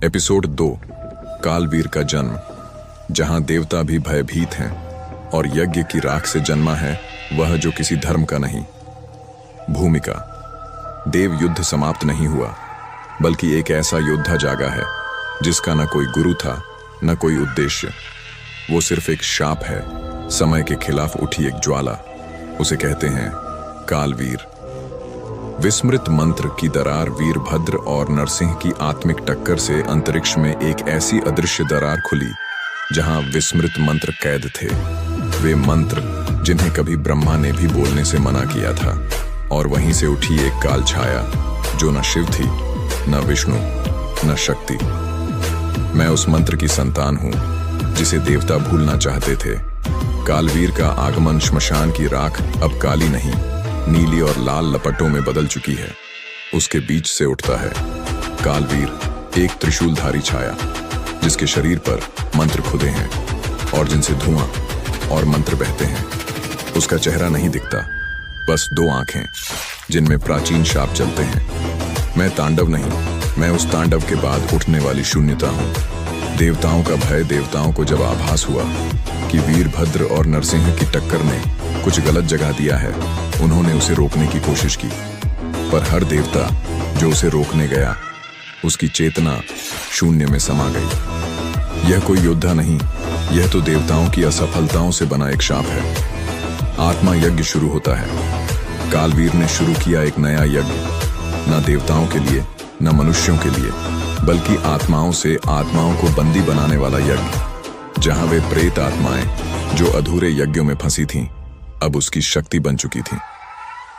Episode 2 कालवीर का जन्म। जहां देवता भी भयभीत हैं और यज्ञ की राख से जन्मा है वह जो किसी धर्म का नहीं। भूमिका। देव युद्ध समाप्त नहीं हुआ, बल्कि एक ऐसा योद्धा जागा है जिसका न कोई गुरु था न कोई उद्देश्य। वो सिर्फ एक शाप है, समय के खिलाफ उठी एक ज्वाला। उसे कहते हैं कालवीर। विस्मृत मंत्र की दरार वीरभद्र और नरसिंह की आत्मिक टक्कर से अंतरिक्ष में एक ऐसी अदृश्य दरार खुली जहां विस्मृत मंत्र कैद थे। वे मंत्र जिन्हें कभी ब्रह्मा ने भी बोलने से मना किया था। और वहीं से उठी एक काल छाया जो न शिव थी, न विष्णु, न शक्ति। मैं उस मंत्र की संतान हूं जिसे देवता भूलना चाहते थे। कालवीर का आगमन श्मशान की राख अब काली नहीं, नीली और लाल लपटों में बदल चुकी है। उसके बीच से उठता है कालवीर, एक त्रिशूलधारी छाया जिसके शरीर पर मंत्र खुदे हैं और जिनसे धुआं और मंत्र बहते हैं। उसका चेहरा नहीं दिखता, बस दो आंखें जिनमें प्राचीन शाप चलते हैं। मैं तांडव नहीं, मैं उस तांडव के बाद उठने वाली शून्यता हूं। देवताओं का भय। देवताओं को जब आभास हुआ कि वीरभद्र और नरसिंह की टक्कर ने कुछ गलत जगह दिया है, उन्होंने उसे रोकने की कोशिश की। पर हर देवता जो उसे रोकने गया, उसकी चेतना शून्य में समा गई। यह कोई योद्धा नहीं, यह तो देवताओं की असफलताओं से बना एक शाप है। आत्मा यज्ञ शुरू होता है। कालवीर ने शुरू किया एक नया यज्ञ, न देवताओं के लिए न मनुष्यों के लिए, बल्कि आत्माओं से आत्माओं को बंदी बनाने वाला यज्ञ। जहां वे प्रेत आत्माएं जो अधूरे यज्ञों में फंसी थीं, अब उसकी शक्ति बन चुकी थी।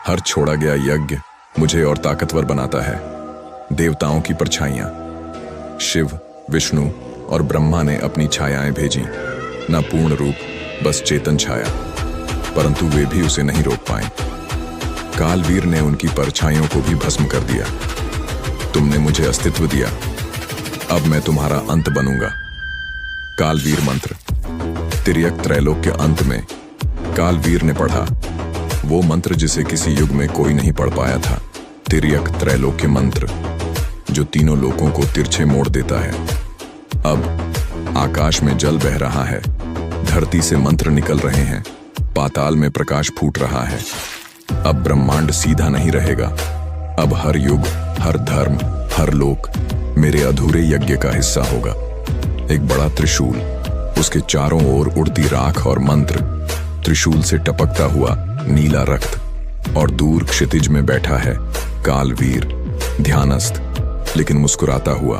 हर छोड़ा गया यज्ञ मुझे और ताकतवर बनाता है। देवताओं की परछाइयां, शिव, विष्णु और ब्रह्मा ने अपनी छायाएं भेजी, न पूर्ण रूप, बस चेतन छाया, परंतु वे भी उसे नहीं रोक पाए। कालवीर ने उनकी परछाइयों को भी भस्म कर दिया। तुमने मुझे अस्तित्व दिया, अब मैं तुम्हारा अंत बनूंगा। कालवीर मंत्र। तिर्यक त्रैलोक के अंत में कालवीर ने पढ़ा वो मंत्र जिसे किसी युग में कोई नहीं पढ़ पाया था। तिर्यक त्रैलोक्य मंत्र जो तीनों लोकों को तिरछे मोड़ देता है। अब आकाश में जल बह रहा है, धरती से मंत्र निकल रहे हैं, पाताल में प्रकाश फूट रहा है। अब ब्रह्मांड सीधा नहीं रहेगा। अब हर युग, हर धर्म, हर लोक मेरे अधूरे यज्ञ का हिस्सा होगा। एक बड़ा त्रिशूल, उसके चारों ओर उड़ती राख और मंत्र, त्रिशूल से टपकता हुआ नीला रक्त, और दूर क्षितिज में बैठा है कालवीर, ध्यानस्थ लेकिन मुस्कुराता हुआ।